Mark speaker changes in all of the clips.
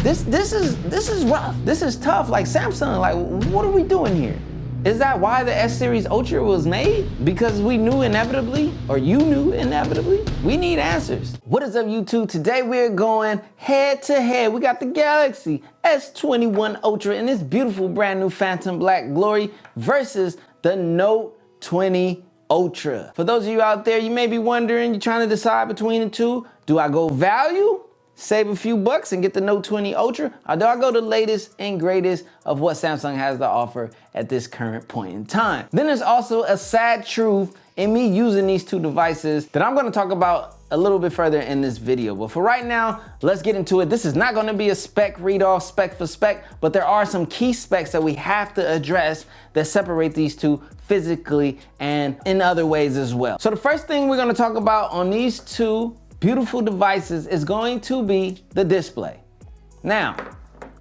Speaker 1: This is rough. This is tough. Like Samsung, like what are we doing here? Is that why the S Series Ultra was made? Because we knew inevitably, or you knew inevitably? We need answers. What is up, YouTube? Today we're going head to head. We got the Galaxy S21 Ultra in this beautiful brand new Phantom Black Glory versus the Note 20 Ultra. For those of you out there, you may be wondering, you're trying to decide between the two. Do I go value? Save a few bucks and get the Note 20 Ultra, or do I go the latest and greatest of what Samsung has to offer at this current point in time? Then there's also a sad truth in me using these two devices that I'm gonna talk about a little bit further in this video. But for right now, let's get into it. This is not gonna be a spec read off, spec for spec, but there are some key specs that we have to address that separate these two physically and in other ways as well. So the first thing we're gonna talk about on these two beautiful devices is going to be the display. Now,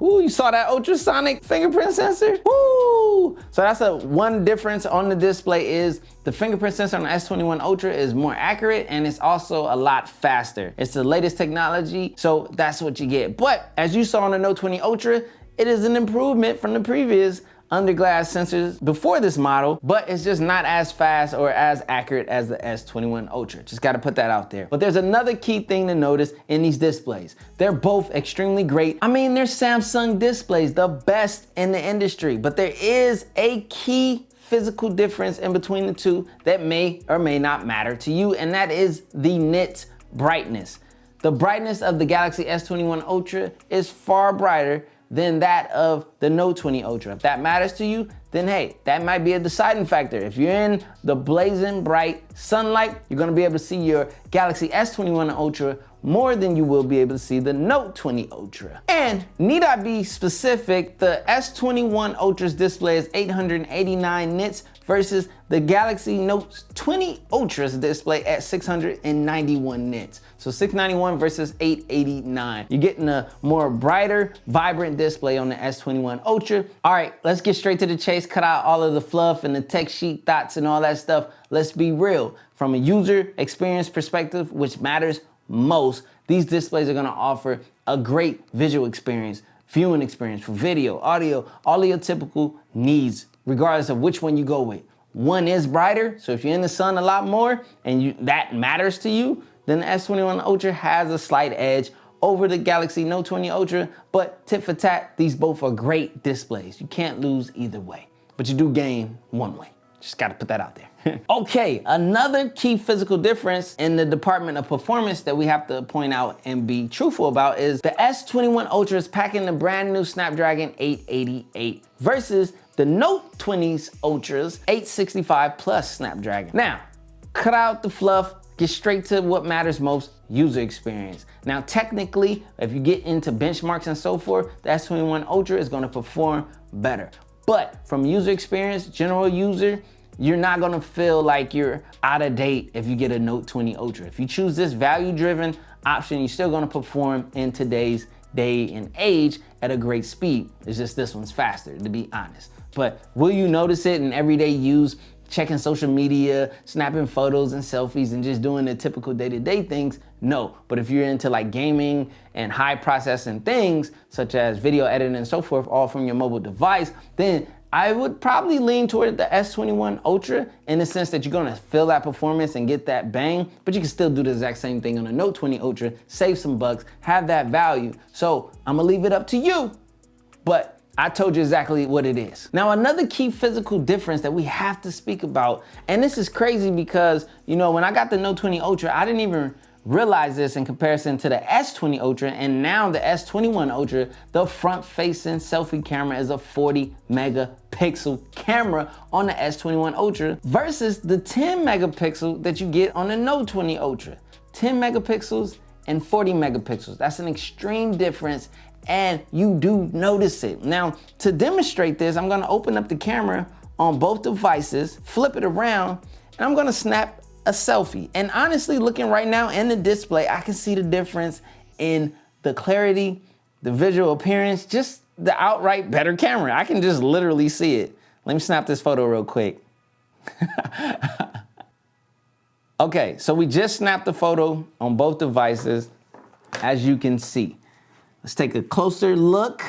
Speaker 1: ooh, you saw that ultrasonic fingerprint sensor? Woo! So that's one difference on the display is the fingerprint sensor on the S21 Ultra is more accurate and it's also a lot faster. It's the latest technology, so that's what you get. But as you saw on the Note 20 Ultra, it is an improvement from the previous under glass sensors before this model, but it's just not as fast or as accurate as the S21 Ultra. Just gotta put that out there. But there's another key thing to notice in these displays. They're both extremely great. I mean, they're Samsung displays, the best in the industry, but there is a key physical difference in between the two that may or may not matter to you, and that is the nit brightness. The brightness of the Galaxy S21 Ultra is far brighter than that of the Note 20 Ultra. If that matters to you, then hey, that might be a deciding factor. If you're in the blazing bright sunlight, you're gonna be able to see your Galaxy S21 Ultra more than you will be able to see the Note 20 Ultra. And need I be specific, the S21 Ultra's display is 889 nits versus the Galaxy Note 20 Ultra's display at 691 nits. So 691 versus 889. You're getting a more brighter, vibrant display on the S21 Ultra. All right, let's get straight to the chase, cut out all of the fluff and the tech sheet thoughts and all that stuff. Let's be real. From a user experience perspective, which matters most, these displays are gonna offer a great visual experience, viewing experience for video, audio, all of your typical needs, regardless of which one you go with. One is brighter, so if you're in the sun a lot more and that matters to you, then the S21 Ultra has a slight edge over the Galaxy Note 20 Ultra, but tit for tat, these both are great displays. You can't lose either way, but you do gain one way. Just gotta put that out there. Okay, another key physical difference in the department of performance that we have to point out and be truthful about is the S21 Ultra is packing the brand new Snapdragon 888 versus the Note 20's Ultra's 865 plus Snapdragon. Now, cut out the fluff, get straight to what matters most, user experience. Now, technically, if you get into benchmarks and so forth, the S21 Ultra is gonna perform better. But from user experience, general user, you're not gonna feel like you're out of date if you get a Note 20 Ultra. If you choose this value-driven option, you're still gonna perform in today's day and age at a great speed. It's just this one's faster, to be honest. But will you notice it in everyday use, checking social media, snapping photos and selfies and just doing the typical day-to-day things? No, but if you're into like gaming and high processing things, such as video editing and so forth, all from your mobile device, then I would probably lean toward the S21 Ultra in the sense that you're gonna feel that performance and get that bang, but you can still do the exact same thing on the Note 20 Ultra, save some bucks, have that value. So I'm gonna leave it up to you, but I told you exactly what it is. Now, another key physical difference that we have to speak about, and this is crazy because, you know, when I got the Note 20 Ultra, I didn't even realize this in comparison to the S20 Ultra, and now the S21 Ultra, the front-facing selfie camera is a 40 megapixel camera on the S21 Ultra versus the 10 megapixel that you get on the Note 20 Ultra. 10 megapixels and 40 megapixels. That's an extreme difference, and you do notice it. Now, to demonstrate this, I'm gonna open up the camera on both devices, flip it around, and I'm gonna snap a selfie. And honestly, looking right now in the display, I can see the difference in the clarity, the visual appearance, just the outright better camera. I can just literally see it. Let me snap this photo real quick. Okay, so we just snapped the photo on both devices, as you can see. Let's take a closer look.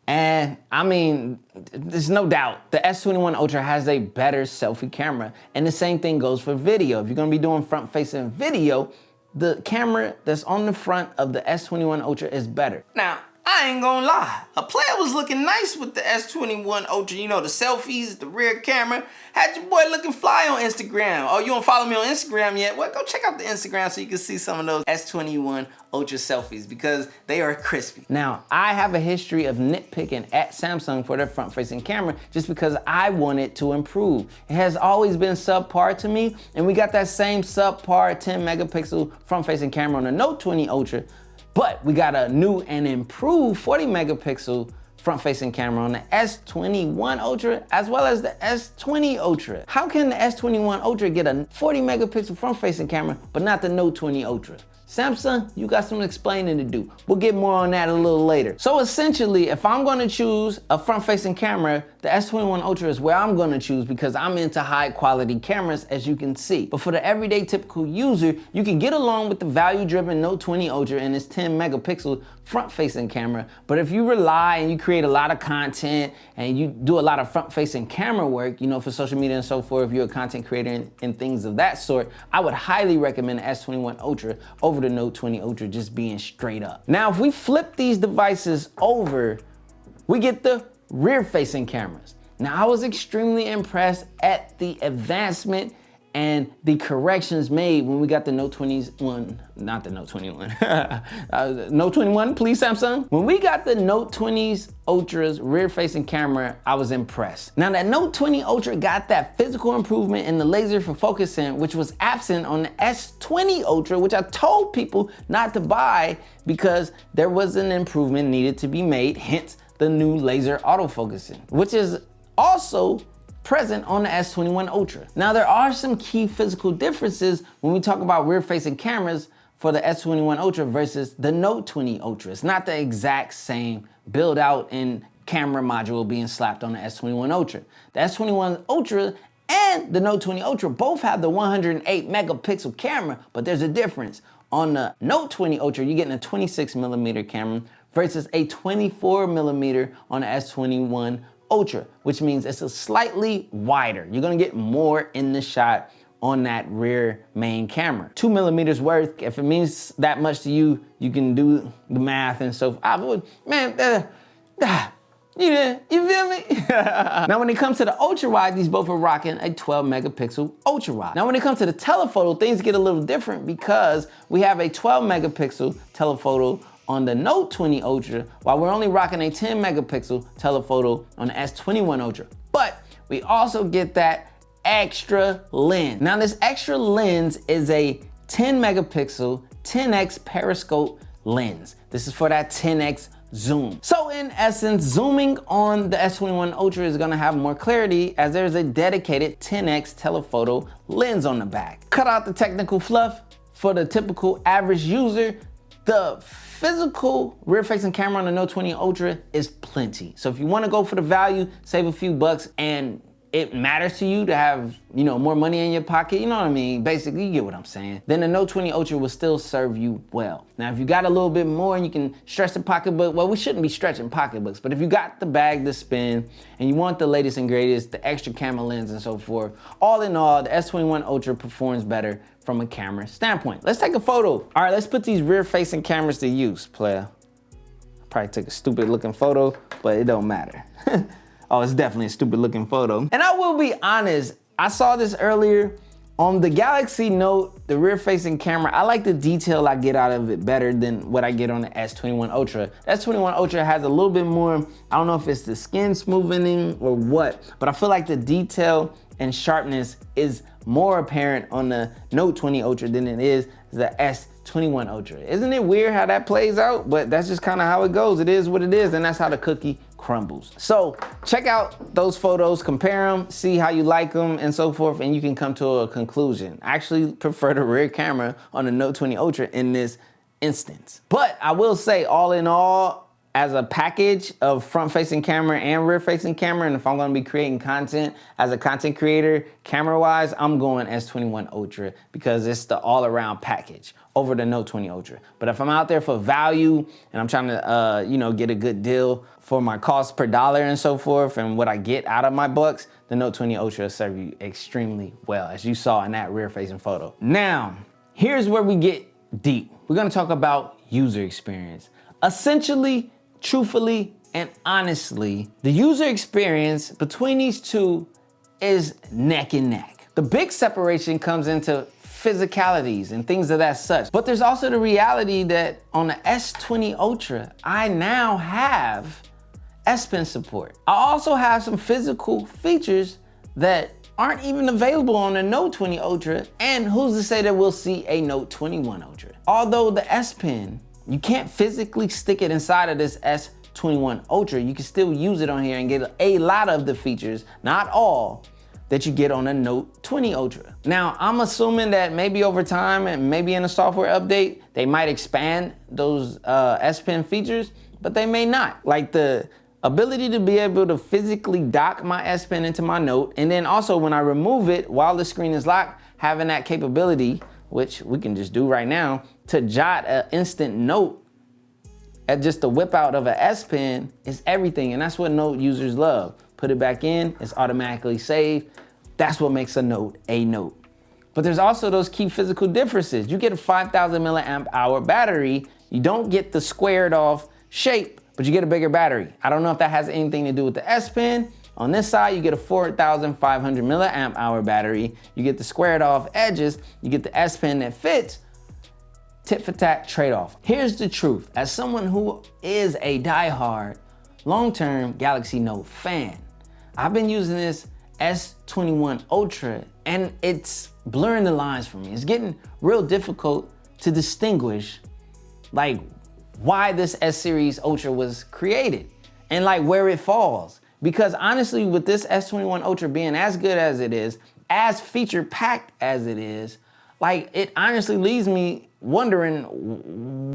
Speaker 1: And I mean, there's no doubt the S21 Ultra has a better selfie camera. And the same thing goes for video. If you're gonna be doing front-facing video, the camera that's on the front of the S21 Ultra is better. Now, I ain't gonna lie, a player was looking nice with the S21 Ultra, you know, the selfies, the rear camera. Had your boy looking fly on Instagram. Oh, you don't follow me on Instagram yet? Well, go check out the Instagram so you can see some of those S21 Ultra selfies because they are crispy. Now, I have a history of nitpicking at Samsung for their front-facing camera just because I want it to improve. It has always been subpar to me, and we got that same subpar 10 megapixel front-facing camera on the Note 20 Ultra, but we got a new and improved 40 megapixel front-facing camera on the S21 Ultra as well as the S20 Ultra. How can the S21 Ultra get a 40 megapixel front-facing camera but not the Note 20 Ultra? Samsung, you got some explaining to do. We'll get more on that a little later. So essentially, if I'm gonna choose a front-facing camera, the S21 Ultra is where I'm gonna choose because I'm into high-quality cameras, as you can see. But for the everyday typical user, you can get along with the value-driven Note 20 Ultra and its 10 megapixel front-facing camera. But if you rely and you create a lot of content and you do a lot of front-facing camera work, you know, for social media and so forth, if you're a content creator and things of that sort, I would highly recommend the S21 Ultra over the Note 20 Ultra, just being straight up. Now, if we flip these devices over, we get the rear-facing cameras. Now, I was extremely impressed at the advancement and the corrections made when we got the Note 21, not the Note 21, Note 21, please Samsung. When we got the Note 20's Ultra's rear-facing camera, I was impressed. Now that Note 20 Ultra got that physical improvement in the laser for focusing, which was absent on the S20 Ultra, which I told people not to buy because there was an improvement needed to be made, hence the new laser autofocusing, which is also present on the S21 Ultra. Now there are some key physical differences when we talk about rear-facing cameras for the S21 Ultra versus the Note 20 Ultra. It's not the exact same build out and camera module being slapped on the S21 Ultra. The S21 Ultra and the Note 20 Ultra both have the 108 megapixel camera, but there's a difference. On the Note 20 Ultra, you're getting a 26mm camera versus a 24mm on the S21 Ultra, which means it's a slightly wider. You're gonna get more in the shot on that rear main camera. 2mm worth, if it means that much to you, you can do the math and so forth. You feel me? Now when it comes to the ultra wide, these both are rocking a 12 megapixel ultra wide. Now when it comes to the telephoto, things get a little different because we have a 12 megapixel telephoto on the Note 20 Ultra, while we're only rocking a 10 megapixel telephoto on the S21 Ultra. But we also get that extra lens. Now this extra lens is a 10 megapixel 10x periscope lens. This is for that 10x zoom. So in essence, zooming on the S21 Ultra is gonna have more clarity as there's a dedicated 10x telephoto lens on the back. Cut out the technical fluff. For the typical average user, the physical rear-facing camera on the Note 20 Ultra is plenty. So if you wanna go for the value, save a few bucks, and it matters to you to have, you know, more money in your pocket, you know what I mean? Basically, you get what I'm saying. Then the Note 20 Ultra will still serve you well. Now, if you got a little bit more and you can stretch the pocketbook, well, we shouldn't be stretching pocketbooks, but if you got the bag to spend and you want the latest and greatest, the extra camera lens and so forth, all in all, the S21 Ultra performs better from a camera standpoint. Let's take a photo. All right, let's put these rear-facing cameras to use, player. Probably took a stupid looking photo, but it don't matter. Oh, it's definitely a stupid looking photo. And I will be honest, I saw this earlier on the Galaxy Note, the rear-facing camera. I like the detail I get out of it better than what I get on the S21 Ultra. The S21 Ultra has a little bit more, I don't know if it's the skin smoothing or what, but I feel like the detail and sharpness is more apparent on the Note 20 Ultra than it is the S21 Ultra. Isn't it weird how that plays out? But that's just kind of how it goes. It is what it is, and that's how the cookie crumbles. So check out those photos, compare them, see how you like them and so forth, and you can come to a conclusion. I actually prefer the rear camera on the Note 20 Ultra in this instance. But I will say, all in all, as a package of front-facing camera and rear-facing camera, and if I'm gonna be creating content as a content creator, camera-wise, I'm going S21 Ultra because it's the all-around package over the Note 20 Ultra. But if I'm out there for value and I'm trying to, get a good deal for my cost per dollar and so forth and what I get out of my bucks, the Note 20 Ultra will serve you extremely well, as you saw in that rear-facing photo. Now, here's where we get deep. We're gonna talk about user experience. Essentially, truthfully, and honestly, the user experience between these two is neck and neck. The big separation comes into physicalities and things of that such. But there's also the reality that on the S20 Ultra, I now have S Pen support. I also have some physical features that aren't even available on the Note 20 Ultra, and who's to say that we'll see a Note 21 Ultra? Although the S Pen, you can't physically stick it inside of this S21 Ultra, you can still use it on here and get a lot of the features, not all, that you get on a Note 20 Ultra. Now, I'm assuming that maybe over time and maybe in a software update, they might expand those S Pen features, but they may not. Like the ability to be able to physically dock my S Pen into my Note, and then also when I remove it while the screen is locked, having that capability, which we can just do right now, to jot an instant note at just the whip out of an S Pen is everything, and that's what Note users love. Put it back in, it's automatically saved. That's what makes a Note a Note. But there's also those key physical differences. You get a 5,000 milliamp hour battery, you don't get the squared off shape, but you get a bigger battery. I don't know if that has anything to do with the S Pen. On this side, you get a 4,500 milliamp hour battery. You get the squared off edges. You get the S Pen that fits. Tit for tat trade-off. Here's the truth. As someone who is a diehard, long-term Galaxy Note fan, I've been using this S21 Ultra and it's blurring the lines for me. It's getting real difficult to distinguish like why this S Series Ultra was created and like where it falls. Because honestly, with this S21 Ultra being as good as it is, as feature packed as it is, like it honestly leaves me wondering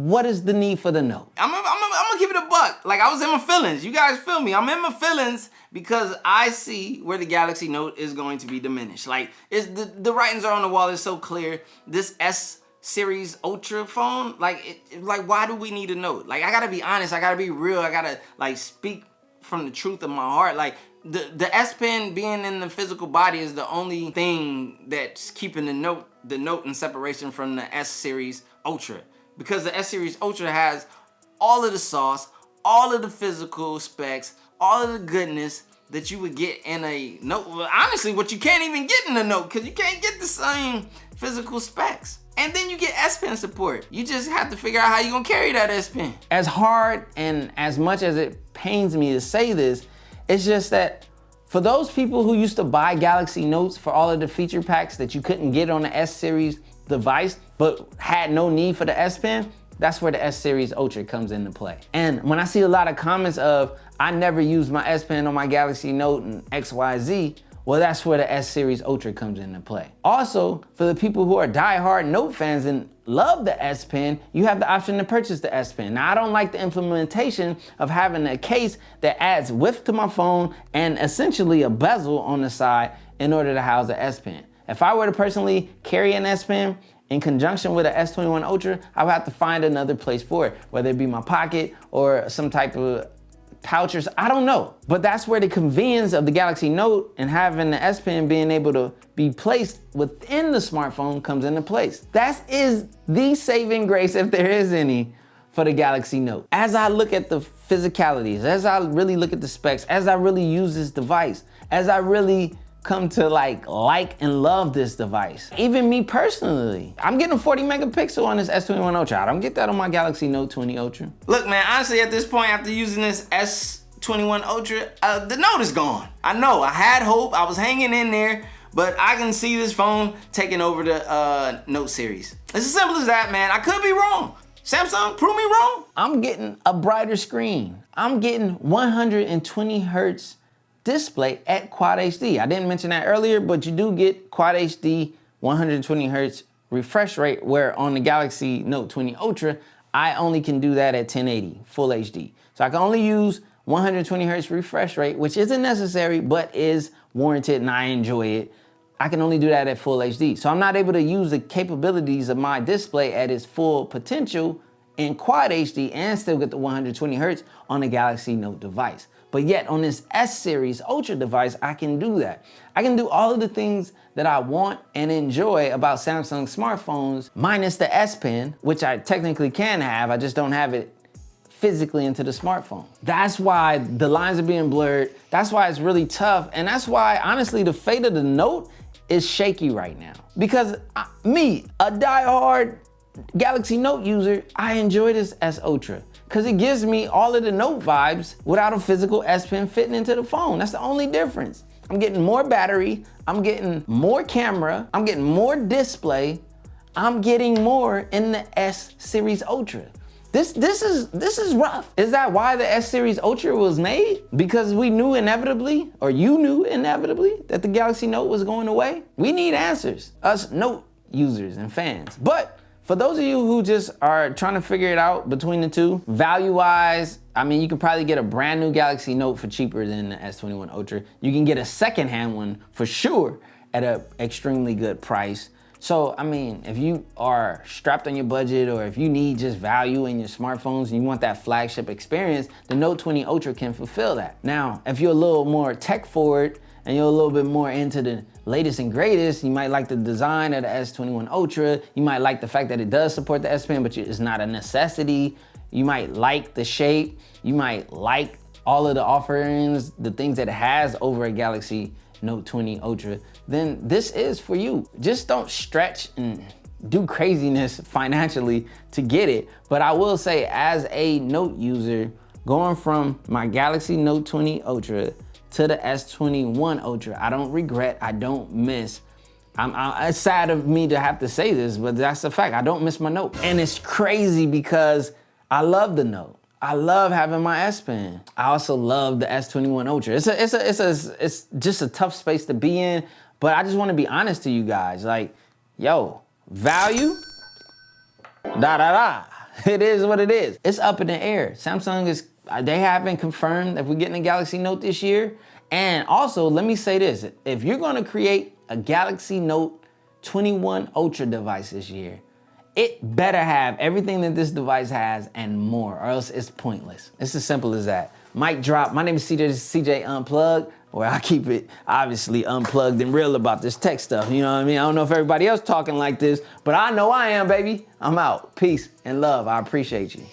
Speaker 1: what is the need for the Note? I'm gonna keep it a buck. Like I was in my feelings. You guys feel me? I'm in my feelings because I see where the Galaxy Note is going to be diminished. Like it's the writings are on the wall. It's so clear. This S Series Ultra phone, like why do we need a Note? Like I gotta be honest. I gotta be real. I gotta like speak from the truth of my heart. Like the S Pen being in the physical body is the only thing that's keeping the Note in separation from the S Series Ultra. Because the S Series Ultra has all of the sauce, all of the physical specs, all of the goodness that you would get in a Note. Well, honestly, what you can't even get in a Note, because you can't get the same physical specs. And then you get S Pen support. You just have to figure out how you're gonna carry that S Pen. As hard and as much as it pains me to say this, it's just that for those people who used to buy Galaxy Notes for all of the feature packs that you couldn't get on the S Series device, but had no need for the S Pen, that's where the S Series Ultra comes into play. And when I see a lot of comments of, I never used my S Pen on my Galaxy Note and XYZ, well, that's where the S Series Ultra comes into play. Also, for the people who are diehard Note fans and love the S Pen, you have the option to purchase the S Pen. Now, I don't like the implementation of having a case that adds width to my phone and essentially a bezel on the side in order to house the S Pen. If I were to personally carry an S Pen in conjunction with an S21 Ultra, I would have to find another place for it, whether it be my pocket or some type of pouches, I don't know. But that's where the convenience of the Galaxy Note and having the S Pen being able to be placed within the smartphone comes into place. That is the saving grace, if there is any, for the Galaxy Note. As I look at the physicalities, as I really look at the specs, as I really use this device, as I really come to like and love this device. Even me personally, I'm getting a 40 megapixel on this S21 Ultra. I don't get that on my Galaxy Note 20 Ultra. Look, man, honestly, at this point, after using this S21 Ultra, the Note is gone. I know, I had hope, I was hanging in there, but I can see this phone taking over the Note series. It's as simple as that, man. I could be wrong. Samsung, prove me wrong. I'm getting a brighter screen. I'm getting 120 hertz display at Quad HD. I didn't mention that earlier, but you do get Quad HD 120 hertz refresh rate, where on the Galaxy Note 20 Ultra, I only can do that at 1080, full HD. So I can only use 120 hertz refresh rate, which isn't necessary, but is warranted and I enjoy it. I can only do that at full HD. So I'm not able to use the capabilities of my display at its full potential in quad HD and still get the 120 hertz on a Galaxy Note device. But yet on this S series Ultra device, I can do that. I can do all of the things that I want and enjoy about Samsung smartphones, minus the S Pen, which I technically can have, I just don't have it physically into the smartphone. That's why the lines are being blurred. That's why it's really tough. And that's why, honestly, the fate of the Note is shaky right now. Because me, a diehard Galaxy Note user, I enjoy this S Ultra because it gives me all of the Note vibes without a physical S Pen fitting into the phone. That's the only difference. I'm getting more battery, I'm getting more camera, I'm getting more display, I'm getting more in the S Series Ultra. This is rough. Is that why the S Series Ultra was made? Because we knew inevitably, or you knew inevitably, that the Galaxy Note was going away? We need answers, us Note users and fans. But for those of you who just are trying to figure it out between the two, value-wise, I mean, you could probably get a brand new Galaxy Note for cheaper than the S21 Ultra. You can get a secondhand one for sure at an extremely good price. So, I mean, if you are strapped on your budget or if you need just value in your smartphones and you want that flagship experience, the Note 20 Ultra can fulfill that. Now, if you're a little more tech forward and you're a little bit more into the latest and greatest, you might like the design of the S21 Ultra. You might like the fact that it does support the S Pen, but it's not a necessity. You might like the shape. You might like all of the offerings, the things that it has over a Galaxy Note 20 Ultra, then this is for you. Just don't stretch and do craziness financially to get it. But I will say, as a Note user, going from my Galaxy Note 20 Ultra to the S21 Ultra, I don't regret, I don't miss. It's sad of me to have to say this, but that's a fact. I don't miss my Note. And it's crazy because I love the Note. I love having my S Pen. I also love the S21 Ultra. It's just a tough space to be in, but I just want to be honest to you guys. Like, yo, value, It is what it is. It's up in the air. Samsung they haven't confirmed if we're getting a Galaxy Note this year. And also, let me say this. If you're gonna create a Galaxy Note 21 Ultra device this year, it better have everything that this device has and more, or else it's pointless. It's as simple as that. Mic drop. My name is CJ, this is CJ Unplugged, where I keep it obviously unplugged and real about this tech stuff. You know what I mean? I don't know if everybody else talking like this, but I know I am, baby. I'm out. Peace and love. I appreciate you.